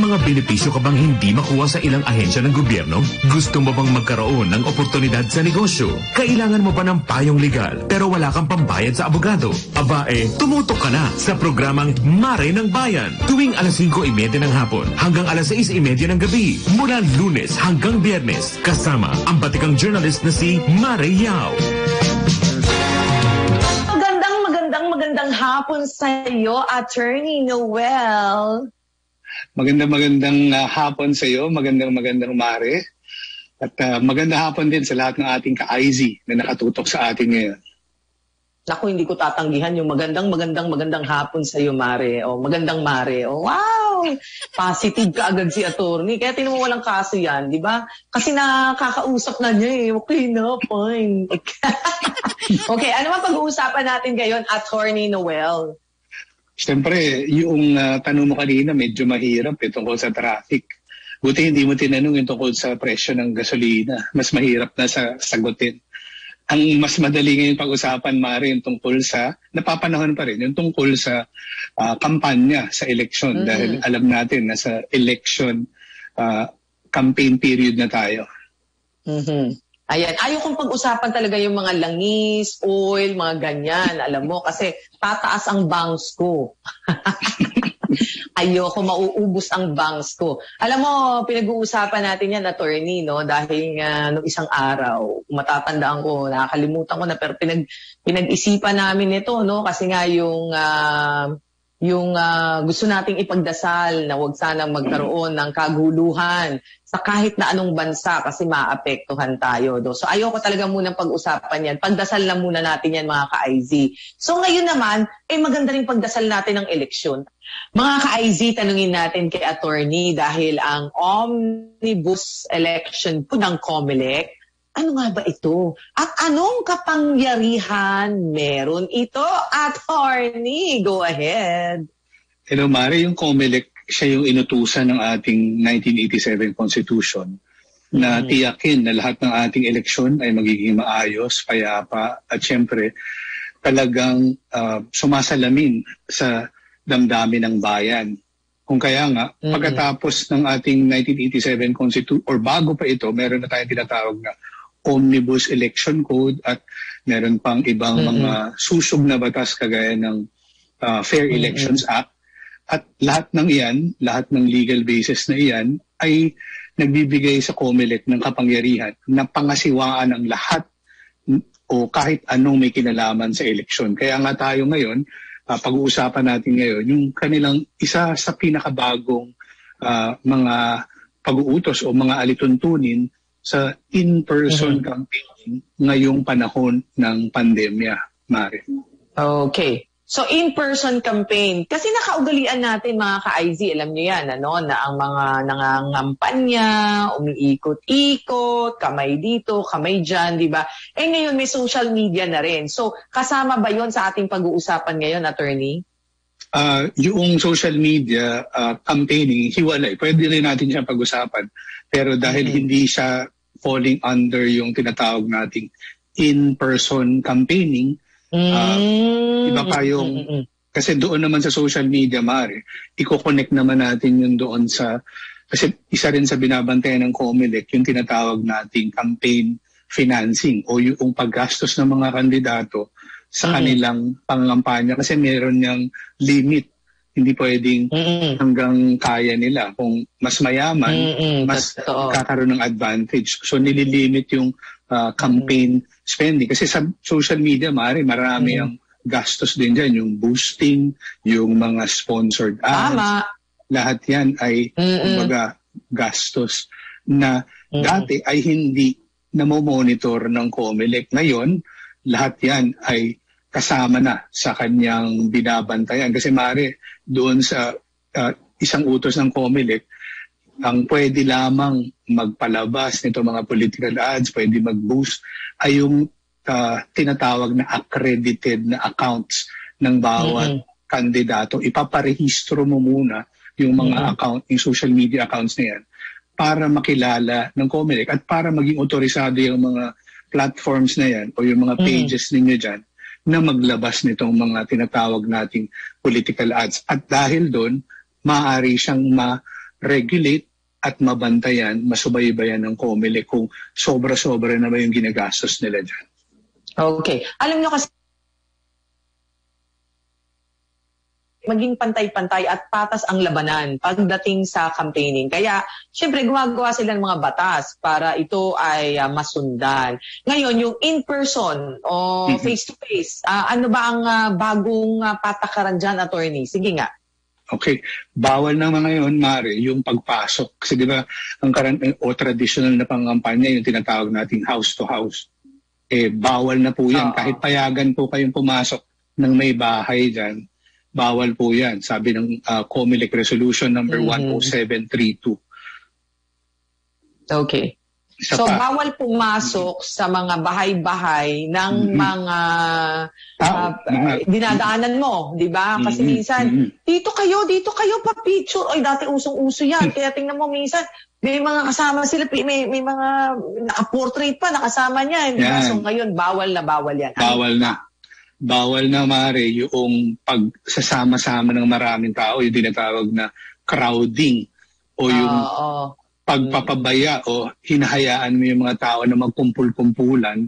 mga benepisyo ka bang hindi makuha sa ilang ahensya ng gobyerno? Gusto mo bang magkaroon ng oportunidad sa negosyo? Kailangan mo ba ng payong legal pero wala kang pambayad sa abogado? Abae, tumutok ka na sa programang Mare ng Bayan. Tuwing alas 5:30 ng hapon hanggang alas 6:30 ng gabi. Mula Lunes hanggang Biyernes. Kasama ang batikang journalist na si Mare Yao. Magandang hapon sa iyo, Attorney Noel. Magandang hapon sa iyo, magandang Mare. At magandang hapon din sa lahat ng ating ka-IZ na nakatutok sa atin ngayon. Naku, hindi ko tatanggihan yung magandang hapon sa iyo, Mare. O, magandang Mare. O, wow! Positive ka agad si Attorney. Kaya tinan mo walang kaso yan, di ba? Kasi nakakausap na niya eh. Okay na, fine. Okay, ano man pag-uusapan natin ngayon, Attorney Noel? Siyempre, yung tanong mo kanina medyo mahirap tungkol sa traffic. Buti hindi mo tinanong yung tungkol sa presyo ng gasolina. Mas mahirap na sagutin. Ang mas madali ngayon pag-usapan, Mare, yung tungkol sa, napapanahon pa rin, yung tungkol sa kampanya sa eleksyon. Dahil alam natin na sa election campaign period na tayo. Ayan, ayaw kong pag-usapan talaga yung mga langis, oil, mga ganyan. Alam mo, kasi tataas ang bangs ko. Ayoko mauubos ang bangs ko. Alam mo, pinag-uusapan natin yan, Attorney, no? Dahil nung isang araw, matatandaan ko, nakakalimutan ko na, pero pinag-isipan namin ito, no? Kasi nga yung gusto nating ipagdasal na huwag sanang magkaroon ng kaguluhan sa kahit na anong bansa kasi maapektuhan tayo. So ayoko talaga munang pag-usapan yan. Pagdasal lang muna natin yan, mga ka-IZ. So ngayon naman, maganda rin pagdasal natin ng eleksyon. Mga ka-IZ, tanungin natin kay Attorney dahil ang omnibus election po ng COMELEC, ano nga ba ito? At anong kapangyarihan meron ito? Attorney, go ahead. Hello, Mare. Yung COMELEC, siya yung inutusan ng ating 1987 Constitution na tiyakin na lahat ng ating eleksyon ay magiging maayos, payapa, at syempre talagang sumasalamin sa damdamin ng bayan. Kung kaya nga, pagkatapos ng ating 1987 Constitution, or bago pa ito, meron na tayong tinatawag na Omnibus Election Code at meron pang ibang mga susog na batas kagaya ng Fair Elections Act. At lahat ng iyan, lahat ng legal basis na iyan ay nagbibigay sa COMELEC ng kapangyarihan na pangasiwaan ang lahat o kahit anong may kinalaman sa eleksyon. Kaya nga tayo ngayon, pag-uusapan natin ngayon, yung kanilang isa sa pinakabagong mga pag-uutos o mga alituntunin sa in-person campaigning ngayong panahon ng pandemya, Mare. Okay. So, in-person campaign. Kasi nakaugalian natin, mga ka-IZ, alam niyo yan, ano, na ang mga nangangampanya, umiikot-ikot, kamay dito, kamay dyan, di ba? Ngayon may social media na rin. So, kasama ba yon sa ating pag-uusapan ngayon, Attorney? Yung social media campaigning, hiwalay. Pwede rin natin siya pag-usapan. Pero dahil hindi siya falling under yung tinatawag nating in-person campaigning, iba pa yung, kasi doon naman sa social media, Mare, i-connect naman natin yun doon sa, kasi isa rin sa binabantayan ng COMELEC, yung tinatawag nating campaign financing o yung paggastos ng mga kandidato sa kanilang pangangampanya kasi meron niyang limit. Hindi pwedeng hanggang kaya nila. Kung mas mayaman, mas kakaroon ng advantage. So nililimit yung campaign spending. Kasi sa social media, marami ang gastos din dyan. Yung boosting, yung mga sponsored ads. Tama. Lahat yan ay kumbaga gastos na dati ay hindi namomonitor ng COMELEC. Ngayon, lahat yan ay kasama na sa kanyang binabantayan. Kasi Mare, doon sa isang utos ng COMELEC, ang pwede lamang magpalabas nito mga political ads, pwede mag-boost, ay yung tinatawag na accredited na accounts ng bawat kandidato. Ipaparehistro mo muna yung mga account, yung social media accounts na yan para makilala ng COMELEC at para maging otorisado yung mga platforms na yan o yung mga pages ninyo dyan na maglabas nitong mga tinatawag nating political ads. At dahil doon, maaari siyang ma-regulate at mabantayan, masubaybayan ng COMELEC kung sobra-sobra na ba yung ginagastos nila dyan. Okay. Alam nyo kasi, maging pantay-pantay at patas ang labanan pagdating sa campaigning. Kaya, syempre, gumagawa sila ng mga batas para ito ay masundan. Ngayon, yung in-person o face-to-face, ano ba ang bagong patakaran dyan, attorney? Sige nga. Okay. Bawal naman ngayon, Mare, yung pagpasok. Kasi di ba, ang traditional na pangampanya, yung tinatawag nating house-to-house. Bawal na po yan. Kahit payagan po kayong pumasok ng may bahay dyan, bawal po yan. Sabi ng COMELEC Resolution number 10732. Okay. So, bawal pumasok sa mga bahay-bahay ng mga dinadaanan mo, di ba? Kasi minsan, dito kayo pa-picture. Oy, dati usong-uso yan. Kaya tingnan mo minsan, may mga kasama sila, may mga naka-portrait pa, nakasama niya. Diba? So, ngayon, bawal yan. Bawal na. Bawal na, Mare, yung pagsasama-sama ng maraming tao, yung tinatawag na crowding o yung pagpapabaya o hinahayaan mo yung mga tao na magkumpul-kumpulan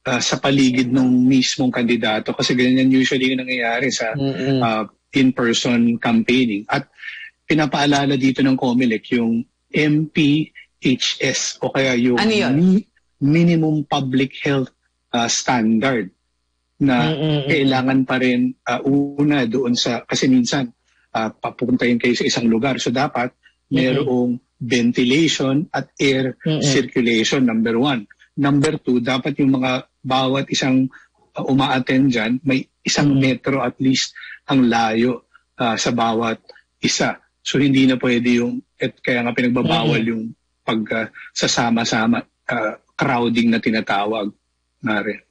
sa paligid ng mismong kandidato. Kasi ganyan usually yung nangyayari sa in-person campaigning. At pinapaalala dito ng COMELEC yung MPHS o kaya yung Minimum Public Health Standard na kailangan pa rin una doon sa, kasi minsan papuntahin kayo sa isang lugar. So dapat mayroong ventilation at air circulation, number 1. Number 2, dapat yung mga bawat isang uma-attend dyan, may isang metro at least ang layo sa bawat isa. So hindi na pwede yung, kaya nga pinagbabawal yung pagsasama-sama, crowding na tinatawag, Mare.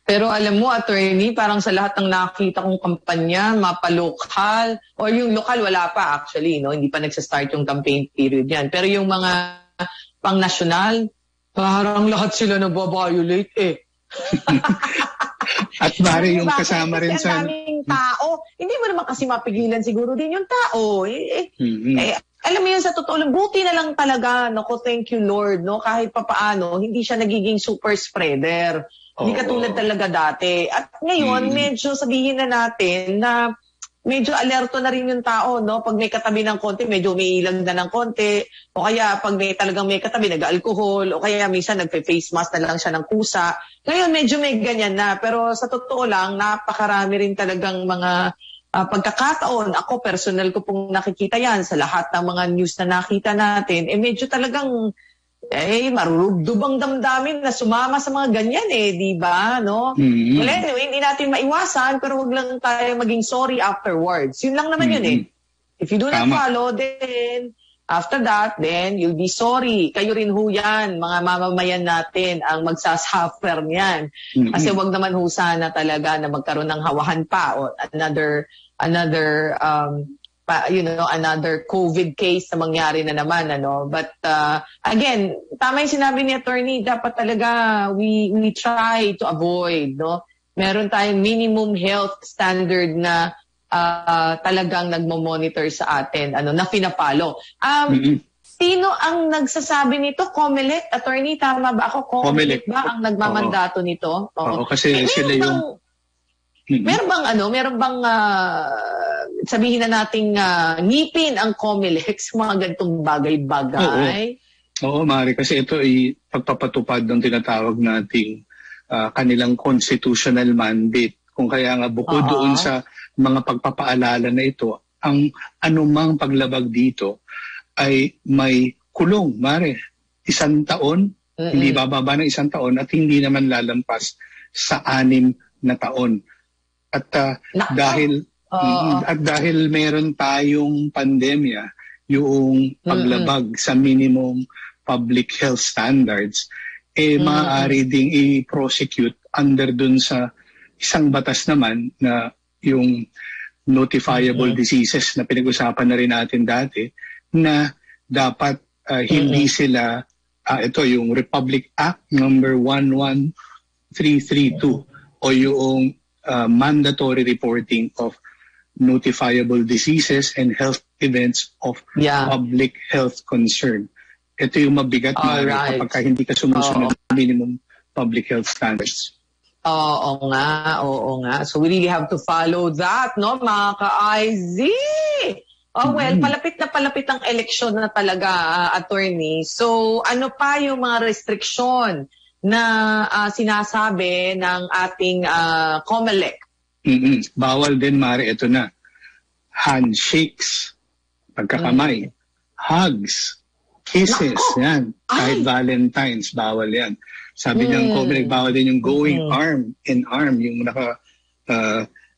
Pero alam mo, attorney, parang sa lahat ng nakita kong kampanya, mapalokal, o yung lokal wala pa actually, no? Hindi pa nagsa-start yung campaign period yan. Pero yung mga pang-national, parang lahat sila nababiolate At Mare, yung kasama rin sa... daming tao. Hindi mo naman kasi mapigilan siguro din yung tao. Alam mo yun, sa totoo lang, buti na lang talaga, naku, thank you Lord, no? Kahit papaano, hindi siya nagiging super spreader. Hindi katulad talaga dati. At ngayon, medyo sabihin na natin na medyo alerto na rin yung tao, no? Pag may katabi ng konti, medyo may ilang na ng konti. O kaya pag may talagang may katabi, nag-alcohol. O kaya minsan nagpe-face mask na lang siya ng kusa. Ngayon, medyo may ganyan na. Pero sa totoo lang, napakarami rin talagang mga pagkakataon. Ako, personal ko pong nakikita yan sa lahat ng mga news na nakita natin. Medyo talagang marurugdub ang damdamin na sumama sa mga ganyan di ba? No? Well, anyway, hindi natin maiwasan, pero wag lang tayo maging sorry afterwards. Yun lang naman yun If you do not follow, then after that, then you'll be sorry. Kayo rin ho yan, mga mamamayan natin, ang magsasuffer niyan. Kasi wag naman ho sana talaga na magkaroon ng hawahan pa o another COVID case na mangyari na naman, But again, tama yung sinabi ni attorney, dapat talaga we try to avoid, Meron tayong minimum health standard na talagang nagmo-monitor sa atin, na pinapalo. Sino ang nagsasabi nito? COMELEC? Attorney, tama ba ako? COMELEC ba ang nagmamandato nito? Oo, kasi sila yung... Meron bang sabihin na nating ngipin ang COMELEC sa mga ganitong bagay-bagay? Oo, Mari, kasi ito ay pagpapatupad ng tinatawag nating kanilang constitutional mandate. Kung kaya nga bukod doon sa mga pagpapaalala na ito, ang anumang paglabag dito ay may kulong, Mari. 1 taon, hindi bababa ng 1 taon at hindi naman lalampas sa 6 na taon. At dahil meron tayong pandemya, yung paglabag sa minimum public health standards, maaari ding i-prosecute under dun sa isang batas naman na yung notifiable diseases na pinag-usapan na rin natin dati, na dapat hindi sila, ito yung Republic Act number 11332 o yung mandatory reporting of notifiable diseases and health events of public health concern. Ito yung mabigat na kapag hindi ka sumusunod ng minimum public health standards. Oo nga. So we really have to follow that, no, mga ka-IZ? Well, palapit ang eleksyon na talaga, attorney. So ano pa yung mga restriction na sinasabi ng ating COMELEC? Bawal din, Mari, ito na. Handshakes, pagkakamay, hugs, kisses, yan. Kahit Valentine's, bawal yan. Sabi ng COMELEC, bawal din yung going arm in arm, yung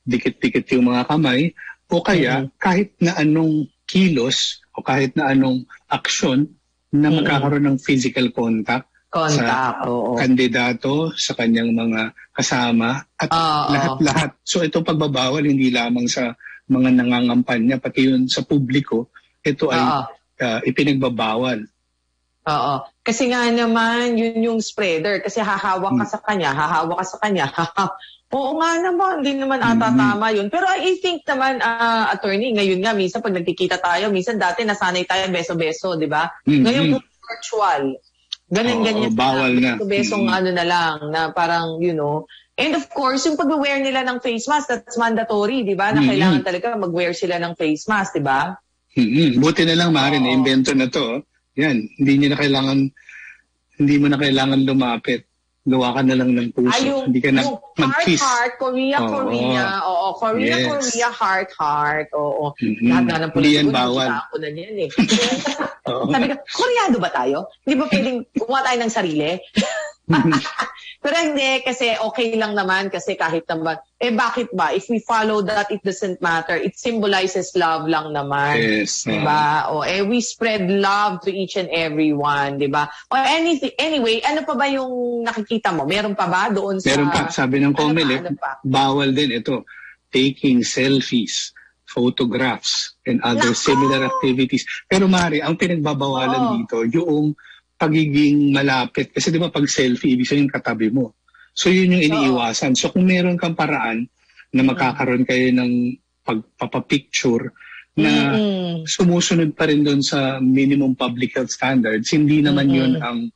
dikit-dikit yung mga kamay, o kaya kahit na anong kilos o kahit na anong aksyon na magkakaroon ng physical contact sa kandidato, sa kanyang mga kasama, at lahat-lahat. So ito pagbabawal hindi lamang sa mga nangangampanya, pati yun sa publiko, ito ay ipinagbabawal. Oo. Kasi nga naman, yun yung spreader. Kasi hahawak ka sa kanya. Oo nga naman, hindi naman tama yun. Pero I think naman, attorney, ngayon nga, minsan pag nagkikita tayo, minsan dati nasanay tayo beso-beso, di ba? Ngayon virtual. Ganyan. Bawal na. Besong na lang, na parang, and of course, yung pag-wear nila ng face mask, that's mandatory, di ba? Na kailangan talaga mag-wear sila ng face mask, di ba? Buti na lang, Mari, na-invento na to. Yan, hindi mo na kailangan lumapit. Gawa ka na lang ng puso. Hindi ka na mag-kiss. Heart, Korea. Oo, Korea, heart. Oo. Lahat na ng Hindi yan bawal. Ako na yan Sabi ko, Koreano ba tayo? Hindi ba pwedeng gumawa tayo ng sarili? Pero hindi, kasi okay lang naman, kasi kahit naman, bakit ba? If we follow that, it doesn't matter. It symbolizes love lang naman. Yes. Diba? We spread love to each and every one, diba? Anyway, ano pa ba yung nakikita mo? Meron pa ba doon sa... Meron pa. Sabi ng COMELEC, bawal din ito. Taking selfies, photographs, and other similar activities. Pero Mari, ang pinagbabawalan dito, yung pagiging malapit. Kasi di ba pag selfie, ibig sabihin katabi mo. So yun yung iniiwasan. So kung meron kang paraan na magkakaroon kayo ng pagpapapicture na sumusunod pa rin doon sa minimum public health standards, hindi naman yun ang,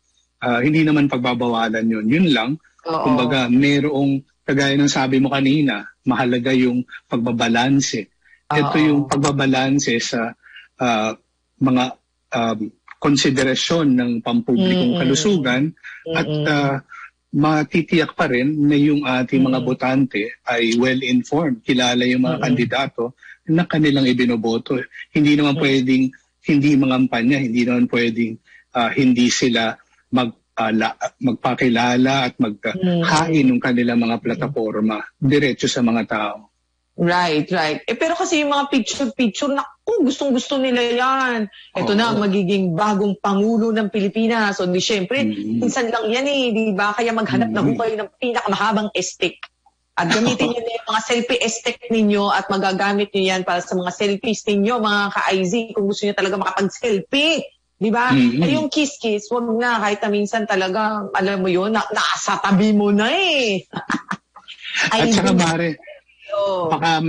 hindi naman pagbabawalan yun. Yun lang, kumbaga merong, kagaya ng sabi mo kanina, mahalaga yung pagbabalanse. Ito yung pagbabalanse sa mga konsiderasyon ng pampublikong kalusugan at matitiyak pa rin na yung ating mga botante ay well-informed. Kilala yung mga kandidato na kanilang ibinoboto. Hindi naman pwedeng hindi mangampanya, hindi naman pwedeng hindi sila magpakilala at maghain ng kanilang mga plataforma diretso sa mga tao. Right. Pero kasi yung mga picture, naku, gustong-gusto nila yan. Ito na, magiging bagong Pangulo ng Pilipinas. So, syempre, minsan lang yan di ba? Kaya maghanap na kayo ng pinakamahabang stick. At gamitin nyo na yung mga selfie stick ninyo at magagamit nyo yan para sa mga selfies ninyo, mga ka-IZ, kung gusto nyo talaga makapag-selfie. Di ba? Ay, yung kiss-kiss, wag na. Kahit na minsan talaga, alam mo yun, nasa tabi mo na At saka, Mare, baka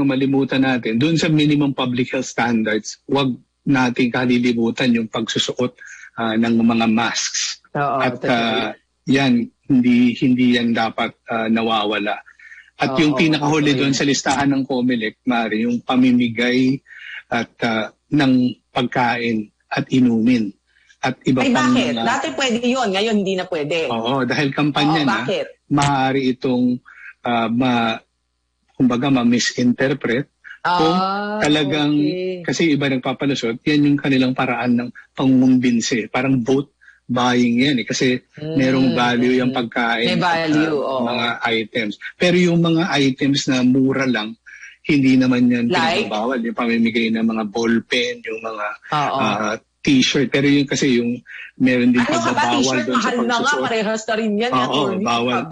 malimutan natin, doon sa minimum public health standards, wag natin kalilimutan yung pagsusuot ng mga masks. At yan, hindi yan dapat nawawala. At yung pinakahuli doon sa listahan ng COMELEC, Mari, yung pamimigay at ng pagkain at inumin. At iba pang bakit? Dati pwede yun, ngayon hindi na pwede. Oo, dahil kampanya na, maaari itong kumbaga ma-misinterpret kung talagang, kasi iba nagpapalusot, yan yung kanilang paraan ng pangungumbinse. Parang vote buying yan kasi merong value yung pagkain. May value, mga items. Pero yung mga items na mura lang, hindi naman yan pinabawal. Yung pamimigay ng mga ballpen, yung mga t-shirt. Pero yun kasi yung meron din pagbabawal doon sa pagsusot. T-shirt, mahal na nga. Parehas na rin yan. Bawal.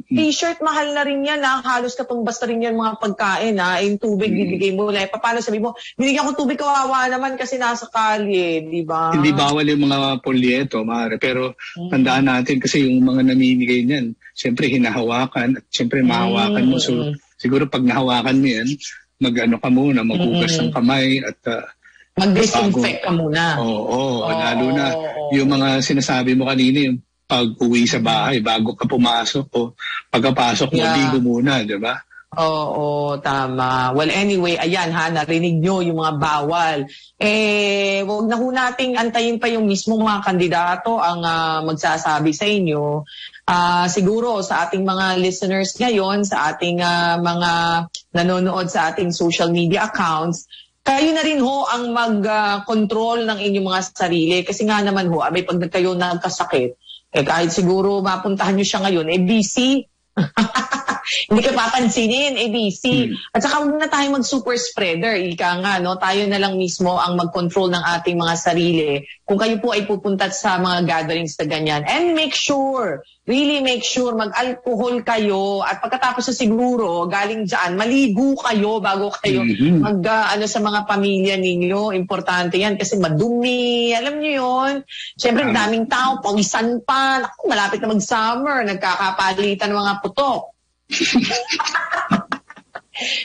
T-shirt, mahal na rin yan. Halos katumbas na rin yan mga pagkain. Yung tubig, bibigay mo. Paano sabi mo, binigyan ko tubig, kawawa naman kasi nasa kalye. Di ba? Hindi bawal yung mga polyeto, Mare. Pero tandaan natin kasi yung mga namimigay niyan, siyempre hinahawakan at siyempre mahawakan mo. So siguro pag nahawakan mo yan, mag-ano ka muna, maghugas ng kamay at mag-disinfect ka muna. Oo, lalo na yung mga sinasabi mo kanina, yung pag-uwi sa bahay bago ka pumasok o pagkapasok mo, ligo muna, di ba? Oo, tama. Well, anyway, ayan narinig nyo yung mga bawal. Wag na ho nating antayin pa yung mismo mga kandidato ang magsasabi sa inyo. Siguro sa ating mga listeners ngayon, sa ating mga nanonood sa ating social media accounts, kayo na rin ho ang mag-control ng inyong mga sarili. Kasi nga naman ho, abay pag kayo nagkasakit, kahit siguro mapuntahan nyo siya ngayon, busy. Hindi ka papansinin, busy. At saka huwag na tayo mag-super spreader. Ika nga, no? Tayo na lang mismo ang mag-control ng ating mga sarili. Kung kayo po ay pupunta sa mga gatherings na ganyan. And really make sure, mag-alcohol kayo. At pagkatapos sa siguro, galing dyan, maligo kayo bago kayo sa mga pamilya ninyo. Importante yan kasi madumi. Alam niyo yun? Siyempre, daming tao, pawisan pa. Naku, malapit na mag-summer. Nagkakapalitan ng mga putok.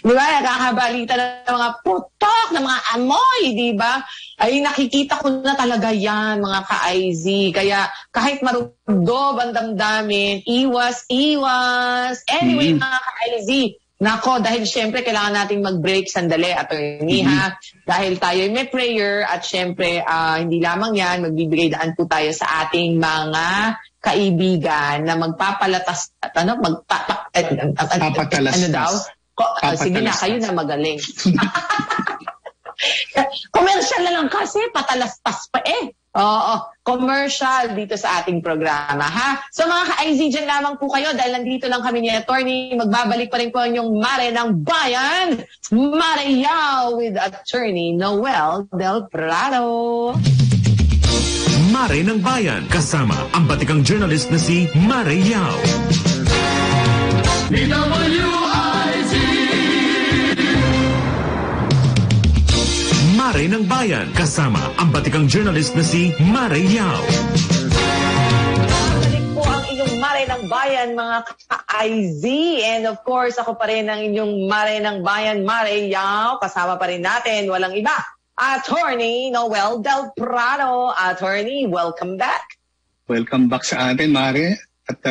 Diba? Nakakabalitan ng mga putok, ng mga amoy, diba? Ay, nakikita ko na talaga yan, mga ka-IZ. Kaya kahit marugdob ang damdamin, iwas. Anyway, mga ka-IZ, nako, dahil syempre kailangan nating mag-break sandali, attorney, ha? Dahil tayo may prayer at syempre, hindi lamang yan, magbibigay daan po tayo sa ating mga kaibigan na magpapalatas at sige na, kayo na magaling. Commercial na lang kasi, patalastas pa Oo, commercial dito sa ating programa, ha? So mga ka-IZ, dyan lamang po kayo dahil nandito lang kami ni attorney. Magbabalik pa rin po yung Mare ng Bayan, Mare Yao with Attorney Noel Del Prado. Mare ng Bayan, kasama ang batikang journalist na si Mare Yao. DWIZ Mare ng Bayan, kasama ang batikang journalist na si Mare Yao. Balik po ang inyong Mare ng Bayan, mga ka-IZ. And of course, ako pa rin ang inyong Mare ng Bayan, Mare Yao. Kasama pa rin natin, walang iba, Attorney Noel Del Prado. Attorney, welcome back. Welcome back sa atin, Mare. At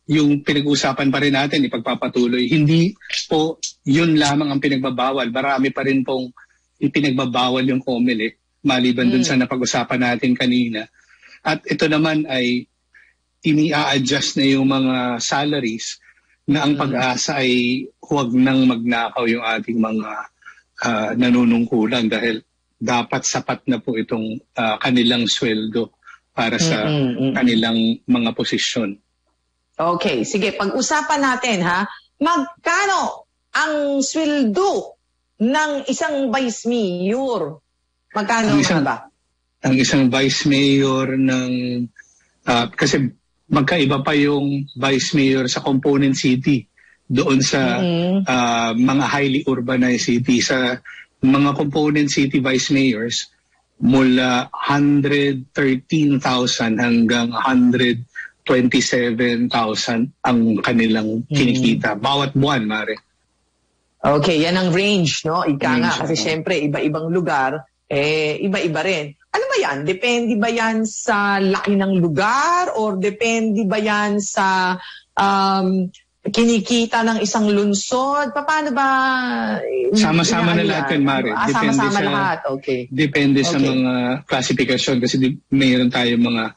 yung pinag-usapan pa rin natin, ipagpapatuloy. Hindi po yun lamang ang pinagbabawal. Marami pa rin pong ipinagbabawal yung COMELEC, maliban dun sa napag-usapan natin kanina. At ito naman ay ini-a-adjust na yung mga salaries na ang pag-asa ay huwag nang magnakaw yung ating mga nanunungkulan dahil dapat sapat na po itong kanilang sweldo para sa kanilang mga posisyon. Okay, sige, pag-usapan natin ha, magkano ang sweldo ng isang vice mayor? Magkano ba? Ang isang vice mayor ng kasi magkaiba pa yung vice mayor sa component city doon sa mga highly urbanized city. Sa mga component city vice mayors mula 113,000 hanggang 127,000 ang kanilang kinikita bawat buwan, Mare. Okay, yan ang range, no? Ika nga, kasi syempre, iba-ibang lugar, iba-iba rin. Ano ba yan? Depende ba yan sa laki ng lugar or depende ba yan sa kinikita ng isang lungsod? Paano ba? Sama-sama na lahat yan, Mare. Sama-sama lahat, okay. Depende sa mga classification kasi mayroon tayo mga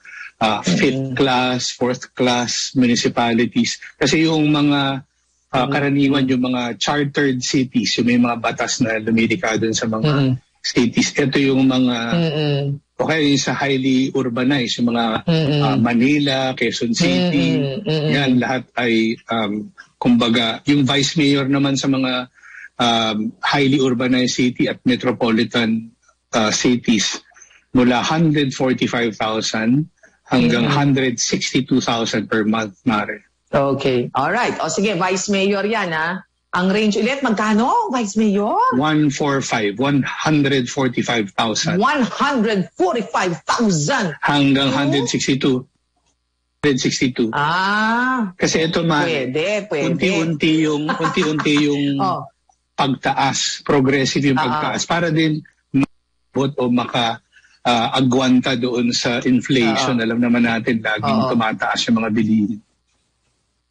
fifth class, fourth class municipalities. Kasi yung mga karaniwan yung mga chartered cities, yung may mga batas na lumilika doon sa mga cities. Ito yung mga, okay, sa highly urbanized, yung mga Manila, Quezon City, yan lahat ay, kumbaga, yung vice mayor naman sa mga highly urbanized city at metropolitan cities, mula 145,000 hanggang 162,000 per month, Mare. Okay. Alright. O sige, Vice Mayor yan, ha? Ang range ulit, magkano, Vice Mayor? 145,000. 145,000. Hanggang 162. 162. Ah. Kasi ito, Mare, pwede. unti-unti yung pagtaas, progressive yung pagtaas, para din agwanta doon sa inflation. Alam naman natin, laging tumataas yung mga bilihin.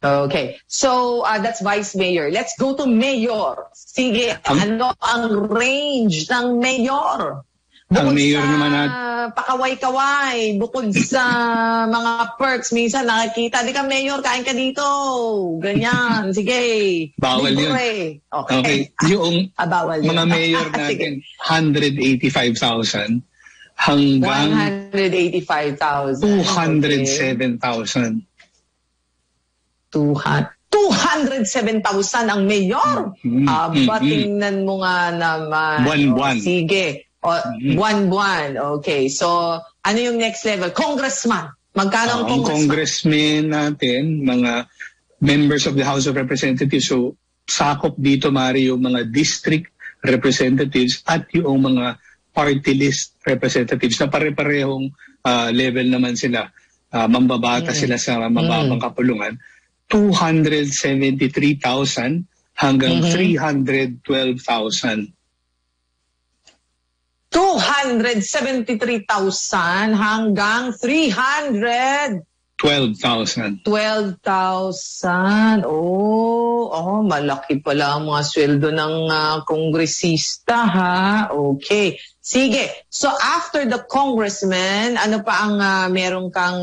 Okay. So, that's Vice Mayor. Let's go to Mayor. Sige, ano ang range ng Mayor? Bukod ang Mayor sa naman natin, pakaway-kaway, bukod sa mga perks, minsan nakikita, di ka Mayor, kain ka dito. Ganyan. Sige. Bawal yun. Okay. Yung bawal mga yun. Mayor natin, 185,000 hanggang 185,000. 207,000. 207,000 ang mayor. Tingnan mo nga naman. Buwan-buwan. Sige. Buwan-buwan. Okay. So, ano yung next level? Congressman. Magkano ang congressman natin, mga members of the House of Representatives. So, sakop dito, Mari, yung mga district representatives at yung mga party list representatives na pare-parehong level naman sila. Mambabata sila sa mababang kapulungan. 273,000 hanggang 312,000. 273,000 hanggang 312,000. 12,000. Malaki pala ang mga sweldo ng kongresista, ha? Okay. Sige. So, after the congressman, ano pa ang meron kang,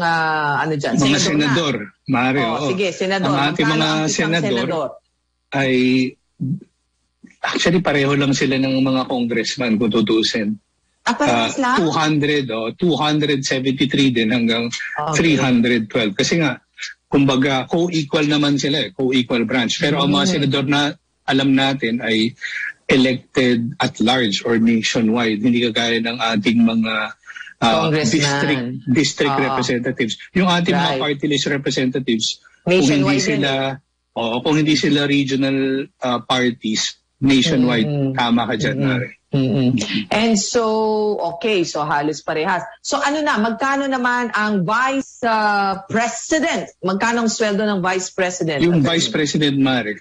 dyan? Mga senador, Mario. Sige, senador. Ang ating mga senador ay, actually, pareho lang sila ng mga congressman kung tutusin. Parehas lang? 273 din hanggang 312. Kasi nga, kumbaga, co-equal naman sila, co-equal branch. Pero ang mga senador na alam natin ay elected at large or nationwide. Hindi kagaya ng ating mga district representatives. Yung ating mga party list representatives, kung hindi sila regional parties, nationwide, tama ka dyan, Mare. And so, okay, so halos parehas. So magkano naman ang Vice President? Magkano ang sweldo ng Vice President? Yung Vice President, Mare,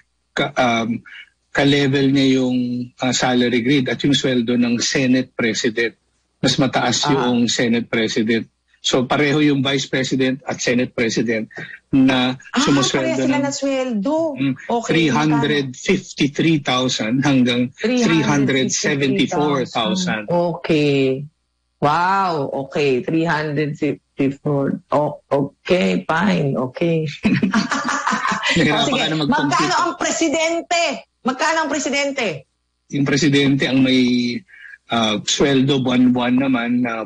ka-level niya yung salary grade at yung sweldo ng Senate President. Mas mataas yung Senate President. So pareho yung Vice President at Senate President na sumusweldo sila na sweldo. Okay, 353,000 hanggang 374,000. Okay. Wow. Okay. 354. Okay. Fine. Okay. Magkano ang presidente? Yung presidente ang may sweldo buwan-buwan naman na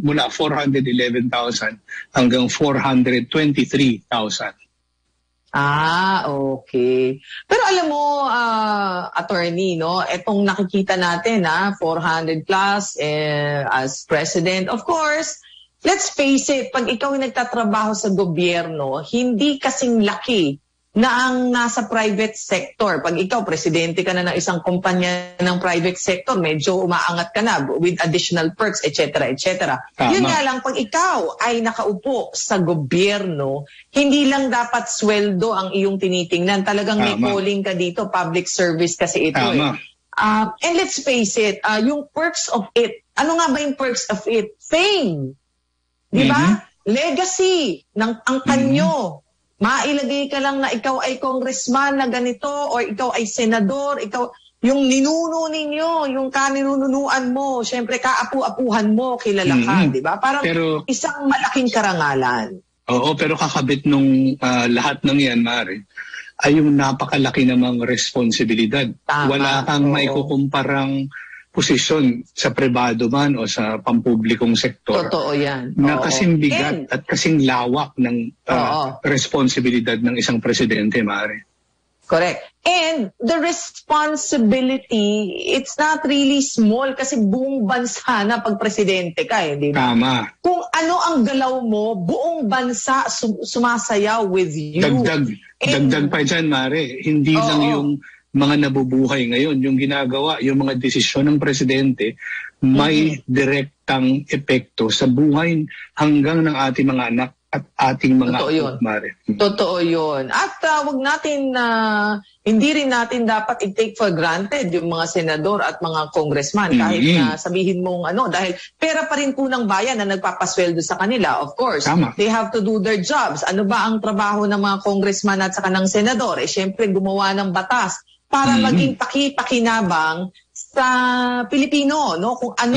mula 411,000 hanggang 423,000. Okay. Pero alam mo, attorney, no, etong nakikita natin, 400 plus as president. Of course, let's face it, pag ikaw ay nagtatrabaho sa gobyerno, hindi kasing laki na ang nasa private sector. Pag ikaw, presidente ka na ng isang kumpanya ng private sector, medyo umaangat ka na with additional perks, etc., etc. Yun nga lang, pag ikaw ay nakaupo sa gobyerno, hindi lang dapat sweldo ang iyong tinitingnan. Talagang may calling ka dito, public service kasi ito. And let's face it, yung perks of it, ano nga ba yung perks of it? Fame. Di ba? Legacy ng angkan nyo. Mailagay ka lang na ikaw ay congressman na ganito o ikaw ay senador, ikaw yung ninuno ninyo, yung kaninunuan mo, syempre kaapu-apuhan mo, kilala ka, di ba? Parang isang malaking karangalan. Oo, pero kakabit nung lahat ng yan, Mare, ay yung napakalaki namang responsibilidad. Wala kang maikukumparang posisyon sa pribado man o sa pampublikong sektor. Totoo yan. Na kasing bigat at kasing lawak ng responsibilidad ng isang presidente, Mare. Correct. And the responsibility, it's not really small kasi buong bansa na pag presidente ka, di ba? Tama. Kung ano ang galaw mo, buong bansa sumasayaw with you. Dagdag pa dyan, Mare. Hindi lang yung mga nabubuhay ngayon, yung ginagawa, yung mga desisyon ng presidente, may direktang epekto sa buhay hanggang ng ating mga anak at ating mga Totoo yun. Totoo yun. At wag natin, hindi rin natin dapat i-take for granted yung mga senador at mga congressman kahit na sabihin mong dahil pera pa rin po ng bayan na nagpapasweldo sa kanila. Of course, they have to do their jobs. Ano ba ang trabaho ng mga congressman at saka ng senador? Siyempre gumawa ng batas para maging pakinabang sa Pilipino, no? Kung ano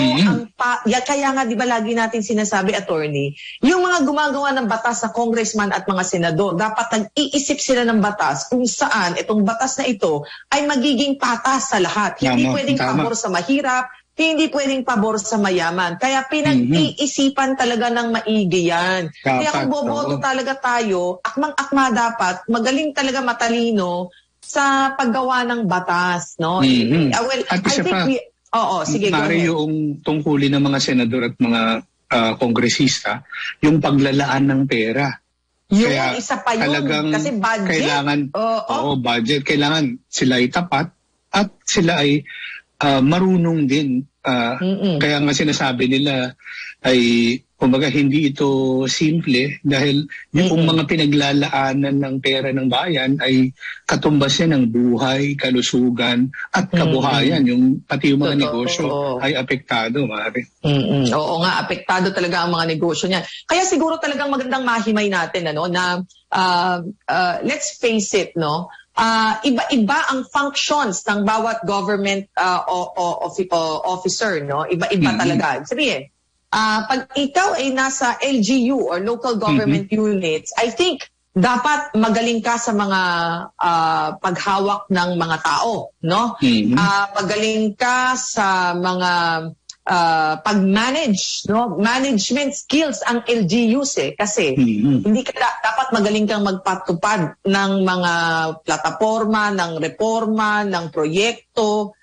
kaya nga 'di ba lagi natin sinasabi, attorney, yung mga gumagawa ng batas sa congressman at mga senador, dapat nag-iisip sila ng batas kung saan itong batas na ito ay magiging patas sa lahat. Hindi pwedeng pabor sa mahirap, hindi pwedeng pabor sa mayaman. Kaya pinag-iisipan talaga ng maigi yan. Kaya kung boboto talaga tayo, akmang-akma dapat, magaling talaga matalino sa paggawa ng batas, no? Well, at isa pa, sige, go ahead. Yung tungkulin ng mga senador at mga kongresista, yung paglalaan ng pera. Yung isa pa yun, kasi budget. Kailangan, budget. Kailangan sila ay tapat at sila ay marunong din. Kaya nga sinasabi nila ay, kumbaga, hindi ito simple dahil yung mga pinaglalaanan ng pera ng bayan ay katumbas yan ng buhay, kalusugan at kabuhayan. Pati yung mga negosyo ay apektado, maaari. Oo nga, apektado talaga ang mga negosyo niyan. Kaya siguro talagang magandang mahimay natin na let's face it, no? Iba-iba ang functions ng bawat government officer, no? Iba-iba talaga. Sabihin, pag ikaw ay nasa LGU or local government units, I think dapat magaling ka sa mga paghawak ng mga tao, no? Magaling ka sa mga pag-manage, no? Management skills ang LGUs kasi hindi ka dapat magaling kang magpatupad ng mga plataforma, ng reforma, ng proyekto.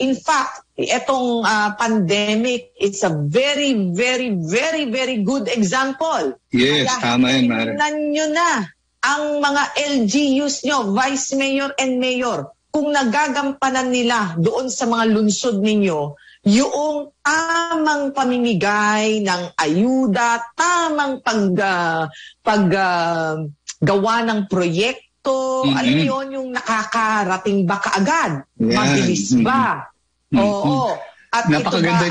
In fact, itong pandemic is a very, very, very, very good example. Yes, tama yan, Mare. Tingnan nyo na ang mga LGUs nyo, Vice Mayor and Mayor, kung nagagampanan nila doon sa mga lungsod ninyo, yung tamang pamimigay ng ayuda, tamang paggawa ng proyekto, alam mo yun, yung nakakarating ba kaagad? Mabilis ba? Oo. At napakaganda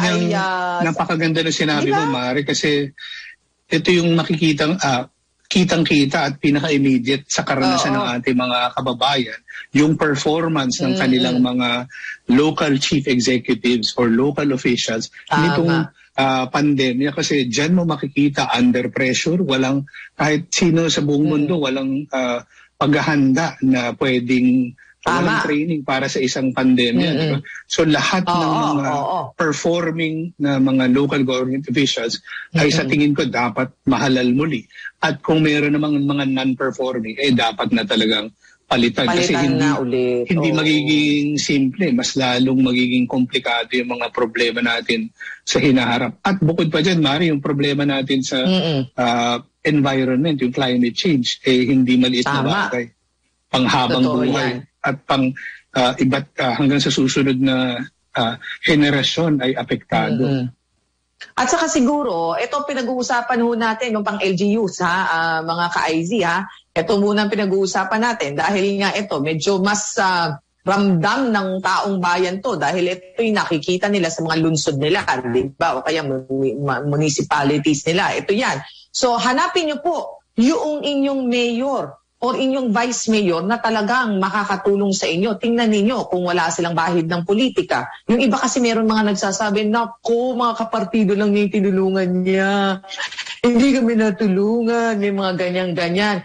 napakaganda ng sinabi mo, Mare, kasi ito yung makikitang kitang-kita at pinaka-immediate sa karanasan ng ating mga kababayan, yung performance ng kanilang mga local chief executives or local officials nitong pandemya. Kasi dyan mo makikita under pressure, walang kahit sino sa buong mundo, walang paghahanda na pwedeng walang training para sa isang pandemya. Diba? So lahat ng mga performing na mga local government officials ay sa tingin ko dapat mahalal muli. At kung meron namang mga non-performing, dapat na talagang palitan. Kasi hindi magiging simple, mas lalong magiging komplikado yung mga problema natin sa hinaharap. At bukod pa dyan, Mari, yung problema natin sa environment, yung climate change, hindi maliit na bagay. Panghabang buhay. At hanggang sa susunod na henerasyon ay apektado. At saka siguro, ito pinag-uusapan ho natin yung pang LGUs, mga ka-IZ, Ito muna pinag-uusapan natin dahil nga ito medyo mas ramdam ng taong bayan to dahil ito yung nakikita nila sa mga lungsod nila, di ba? O kaya municipalities nila. Ito yan. So hanapin niyo po yung inyong mayor o inyong vice mayor na talagang makakatulong sa inyo. Tingnan ninyo kung wala silang bahid ng politika. Yung iba kasi meron mga nagsasabi, nako, mga kapartido lang niya yung tinulungan niya. Hindi kami natulungan. May mga ganyan-ganyan.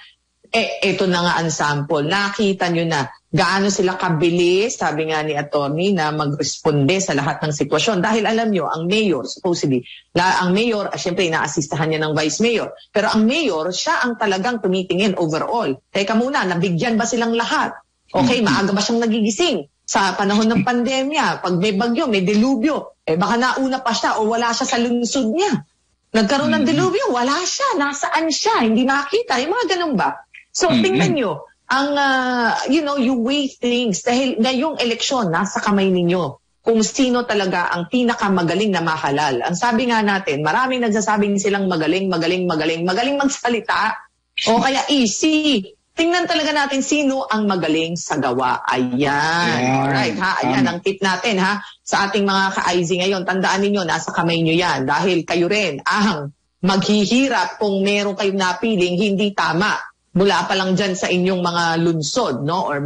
Ito na nga ang sample. Nakita nyo na gaano sila kabilis, sabi nga ni attorney, na magresponde sa lahat ng sitwasyon. Dahil alam nyo, ang mayor, supposedly, ang mayor, syempre, inaasistahan niya ng vice mayor. Pero ang mayor, siya ang talagang tumitingin overall. Teka muna, nabigyan ba silang lahat? Okay, maaga ba siyang nagigising? Sa panahon ng pandemya, pag may bagyo, may dilubyo, baka nauna pa siya o wala siya sa lungsod niya. Nagkaroon ng dilubyo, wala siya, nasaan siya, hindi makita, yung mga ganun ba? So, tingnan nyo, ang, you weigh things dahil na yung eleksyon nasa kamay ninyo. kung sino talaga ang pinakamagaling na mahalal. Ang sabi nga natin, maraming nagsasabing silang magaling magsalita o kaya easy. Tingnan talaga natin sino ang magaling sa gawa. Ayan. Alright, ha? Ayan ang tip natin, ha? Sa ating mga ka-IZ ngayon, tandaan ninyo, nasa kamay nyo yan. Dahil kayo rin ang maghihirap kung meron kayong napiling hindi tama. Mula pa lang dyan sa inyong mga lungsod, no? Or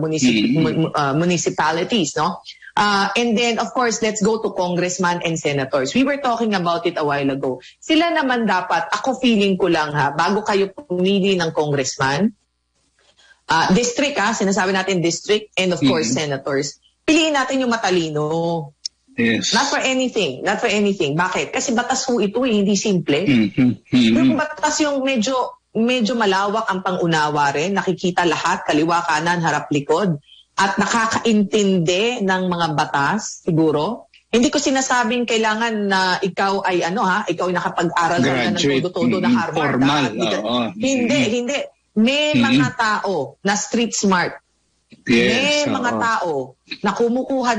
municipalities, no? And then, of course, let's go to congressman and senators. We were talking about it a while ago. Sila naman dapat, ako feeling ko lang, ha? Bago kayo pumili ng congressman, district, sinasabi natin district, and of course senators, piliin natin yung matalino. Yes. Not for anything. Bakit? Kasi batas ho ito, hindi simple. Yung batas yung medyo malawak ang pangunawa rin, nakikita lahat, kaliwa, kanan, harap, likod, at nakakaintindi ng mga batas, siguro. Hindi ko sinasabing kailangan na ikaw ay ikaw ay nakapag-aral na ng todo-todo na Harvard. Formal. Hindi. May mga tao na street smart. Yes, May mga tao na kumukuha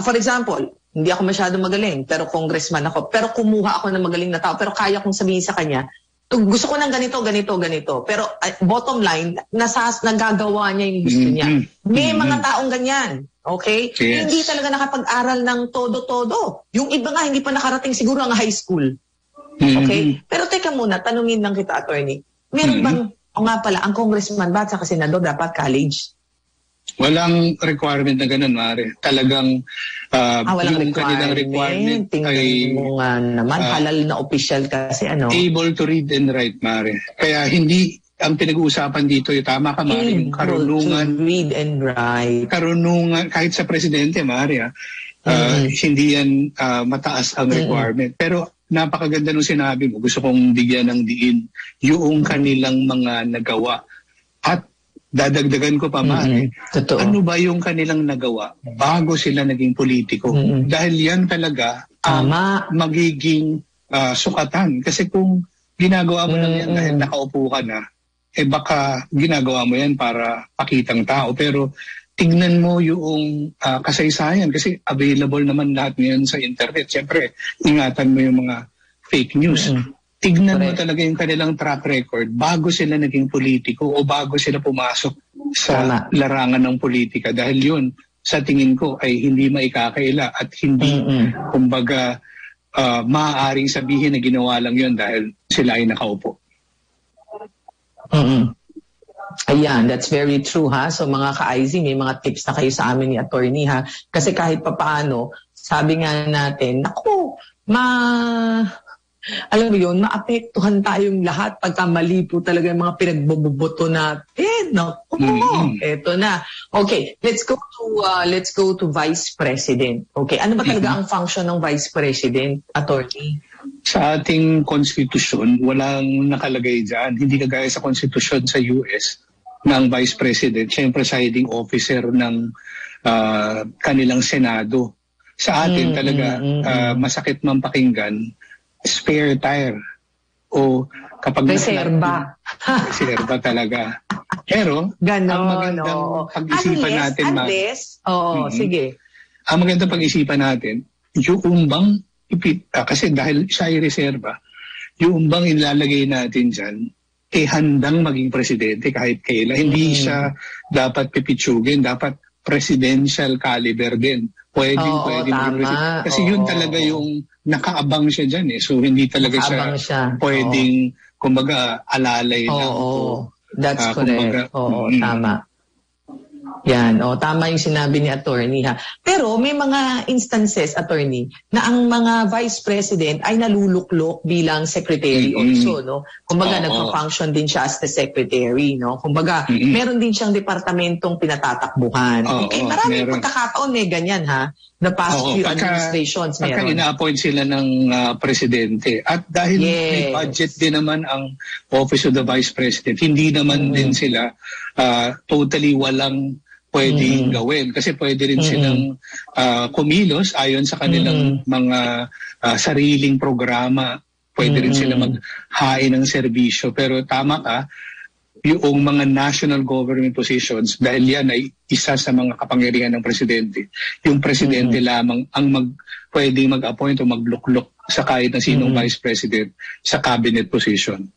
for example, hindi ako masyadong magaling, pero congressman ako. Pero kumuha ako ng magaling na tao. Pero kaya kong sabihin sa kanya, gusto ko ng ganito. Pero bottom line, nagagawa niya yung gusto niya. May mga taong ganyan. Okay? Yes. Hindi talaga nakapag-aral ng todo-todo. Yung iba nga, hindi pa nakarating siguro ang high school. Okay? Pero teka muna, tanungin lang kita, attorney. Meron bang o nga pala, ang congressman ba at saka senador dapat college? Walang requirement na ganun, Mare. Talagang walang kanilang requirement ay mo nga naman, halal na official kasi able to read and write, Mare. Kaya hindi, ang pinag-uusapan dito, yung tama ka, Mare, yung karunungan. To read and write. Karunungan, kahit sa presidente, Mare, hindi yan mataas ang requirement. Pero napakaganda nung sinabi mo. Gusto kong bigyan ng diin yung kanilang mga nagawa. At dadagdagan ko pa, Mare, ano ba yung kanilang nagawa bago sila naging politiko? Dahil yan talaga ang magiging sukatan. Kasi kung ginagawa mo lang yan dahil nakaupo ka na, baka ginagawa mo yan para pakitang tao. Pero tignan mo yung kasaysayan kasi available naman lahat ngayon sa internet. Siyempre, ingatan mo yung mga fake news. Tignan mo talaga yung kanilang track record bago sila naging politiko o bago sila pumasok sa larangan ng politika. Dahil yun, sa tingin ko, ay hindi maikakaila at hindi, kumbaga, maaaring sabihin na ginawa lang yun dahil sila ay nakaupo. Ayan, that's very true, ha. So mga ka-IZ, may mga tips na kayo sa amin ni attorney, ha. Kasi kahit papaano, sabi nga natin, alam mo yun, maapektuhan tayong lahat pagka mali po talaga yung mga pinagboboto natin. Eto na. Okay, let's go to Vice President. Okay, ano ba talaga ang function ng Vice President, attorney? Sa ating konstitusyon, walang nakalagay dyan. Hindi kagaya sa konstitusyon sa US ng Vice President, siya yung presiding officer ng kanilang Senado. Sa atin talaga, masakit man pakinggan, spare tire. O kapag reserva. Reserva talaga. Pero, ang magandang pag-isipan natin, sige. Ang magandang pag-isipan natin, yung bang kasi dahil siya ay reserva, yung bang ilalagay natin dyan, handang maging presidente kahit kailan. Hindi siya dapat pipitsugin, dapat presidential caliber din. Pwedeng presidente. Kasi yun talaga yung nakaabang siya dyan eh. So hindi talaga siya pwedeng, kumbaga, alalay lang. That's correct. Tama. Yan, tama yung sinabi ni attorney, ha. Pero may mga instances, attorney, na ang mga vice president ay naluluklok bilang secretary also, no? Kumbaga, nagpa-function din siya as the secretary, no? Kumbaga, meron din siyang departamentong pinatatakbuhan. Okay, maraming pagkakataon may ganyan, ha? Na past few administrations meron. Pagka ina-appoint sila ng presidente. At dahil may budget din naman ang Office of the Vice President, hindi naman din sila totally walang pwedeng gawin. Kasi pwede rin silang kumilos ayon sa kanilang mga sariling programa. Pwede rin sila maghain ng serbisyo. Pero tama ka, yung mga national government positions, dahil yan ay isa sa mga kapangyarihan ng presidente, yung presidente lamang ang pwedeng mag-appoint o magluklok sa kahit na sinong vice president sa cabinet position.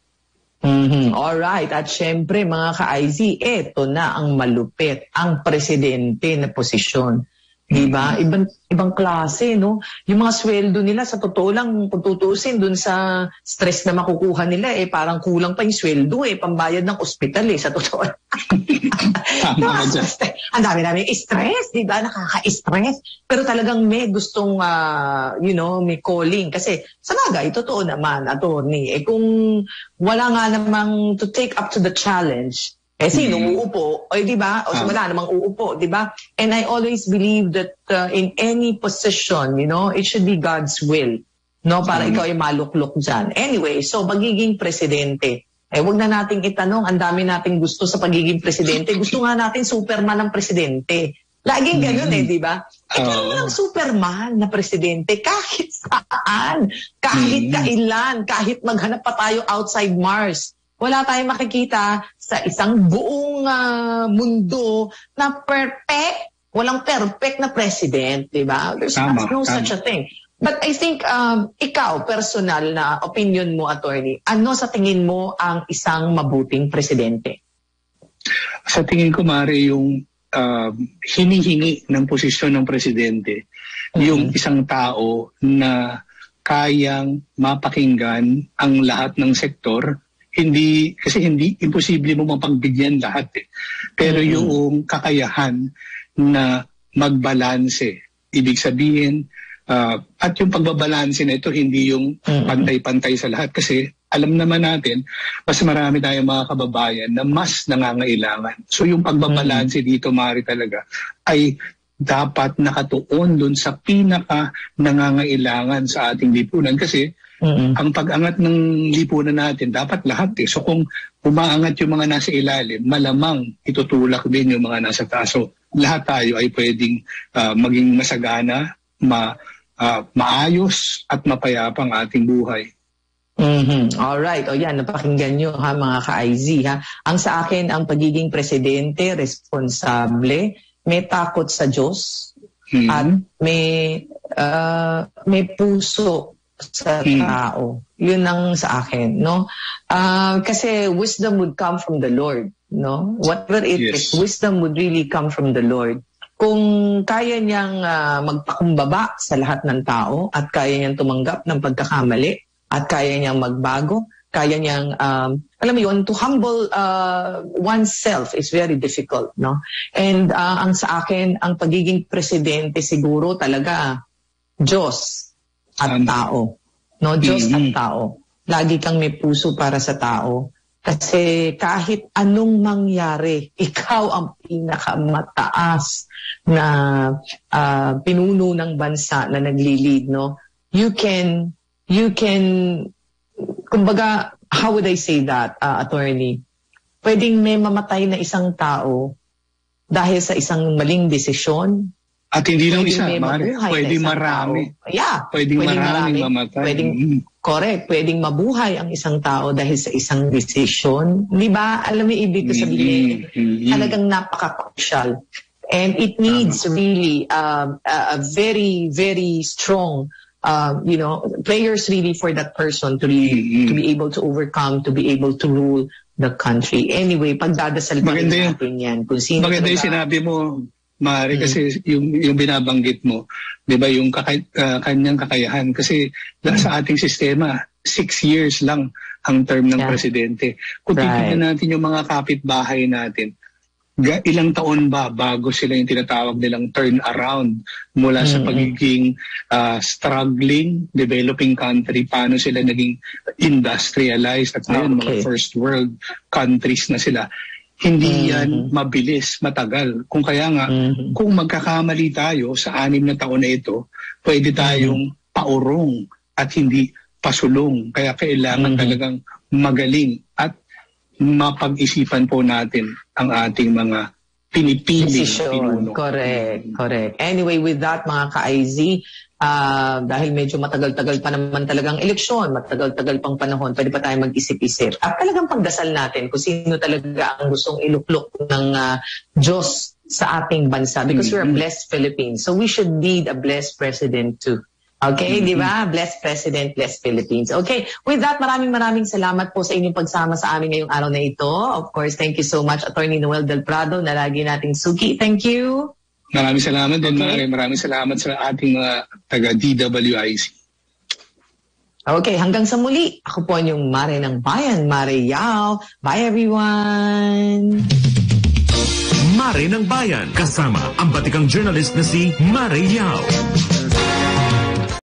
Alright, at syempre mga ka-IZ, eto na ang malupit, ang presidente na posisyon. Diba? Ibang klase, no? Yung mga sweldo nila, sa totoo lang, kung tutusin dun sa stress na makukuha nila, parang kulang pa yung sweldo, pambayad ng ospital, sa totoo. Ang dami-dami stress, diba? Nakaka-stress. Pero talagang may gustong, may calling. Kasi, sa bagay, totoo naman, attorney, kung wala nga namang to take up to the challenge, sino uupo? Di ba? O wala namang uupo, di ba? And I always believe that in any position, it should be God's will, no? Para ikaw ay maluklok dyan. Anyway, so magiging presidente. Wag na nating itanong, ang dami nating gusto sa pagiging presidente. Gusto nga natin Superman ng presidente. Laging ganun di ba? Ikaw lang Superman na presidente kahit saan, kahit kailan, kahit maghanap pa tayo outside Mars. Wala tayong makikita sa isang buong mundo na perfect. Walang perfect na president, di ba? There's no such a thing. But I think ikaw, personal na opinion mo, attorney, ano sa tingin mo ang isang mabuting presidente? Sa tingin ko, Mari, yung hinihingi ng posisyon ng presidente, yung isang tao na kayang mapakinggan ang lahat ng sektor. Kasi hindi imposible mo mapagbigyan lahat Pero yung kakayahan na magbalanse, ibig sabihin, at yung pagbabalanse na ito, hindi yung pantay-pantay sa lahat. Kasi alam naman natin, mas marami tayong mga kababayan na mas nangangailangan. So yung pagbabalanse dito, Mari, talaga, ay dapat nakatuon dun sa pinaka nangangailangan sa ating lipunan. Kasi ang pag-angat ng lipunan natin, dapat lahat So kung umaangat yung mga nasa ilalim, malamang itutulak din yung mga nasa taas. So lahat tayo ay pwedeng maging masagana, maayos at mapayapang ating buhay. Alright. O yan, napakinggan nyo mga ka-IZ. Ang sa akin, ang pagiging presidente, responsable, may takot sa Diyos, at may puso sa tao. Yun ang sa akin, no? Kasi wisdom would come from the Lord, no? Whatever it is, wisdom would really come from the Lord. Kung kaya niyang magpakumbaba sa lahat ng tao at kaya niyang tumanggap ng pagkakamali at kaya niyang magbago, kaya niyang, alam mo yun, to humble oneself is very difficult, no? And ang sa akin, ang pagiging presidente siguro talaga, Diyos at tao. No, Diyos at tao. Lagi kang may puso para sa tao. Kasi kahit anong mangyari, ikaw ang pinakamataas na pinuno ng bansa na nagli-lead, no? You can, kumbaga, how would I say that, attorney? Pwedeng may mamatay na isang tao dahil sa isang maling desisyon. At hindi lang isa, Mari. Pwedeng marami. Pwedeng maraming mamatay. Correct. Pwedeng mabuhay ang isang tao dahil sa isang decision. Di ba? Alam mo, ibig ko sabihin, talagang napaka-crucial. And it needs really a very, very strong, prayers really for that person to be able to overcome, to be able to rule the country. Anyway, pagdadasal pa rin natin yan. Kung sino maganda yung sinabi mo, Mari, kasi yung binabanggit mo, di ba, yung kanyang kakayahan. Kasi sa ating sistema, 6 years lang ang term ng presidente. Kung titignan natin yung mga kapitbahay natin, ilang taon ba bago sila yung tinatawag nilang turnaround mula sa pagiging struggling, developing country, paano sila naging industrialized at ngayon mga first world countries na sila. Hindi yan mabilis, matagal. Kung kaya nga, kung magkakamali tayo sa 6 na taon na ito, pwede tayong paurong at hindi pasulong. Kaya kailangan talagang magaling at mapag-isipan po natin ang ating mga pinipiling Decision. pinuno. Correct. Anyway, with that mga ka-IZ, dahil medyo matagal-tagal pa naman talagang eleksyon, matagal-tagal pang panahon, pwede pa tayo mag-isip-isip. At talagang pagdasal natin kung sino talaga ang gustong iluklok ng Diyos sa ating bansa because we're a blessed Philippines. So we should need a blessed president too. Okay, di ba? Blessed President, blessed Philippines. Okay, with that, maraming salamat po sa inyong pagsama sa amin ngayong araw na ito. Of course, thank you so much, Attorney Noel Del Prado, na lagi nating suki. Thank you. Maraming salamat din, Mare. Maraming salamat sa ating mga taga-DWIC. Okay, hanggang sa muli. Ako po yung Mare ng Bayan, Mare Yao. Bye, everyone! Mare ng Bayan, kasama ang batikang journalist na si Mare Yao.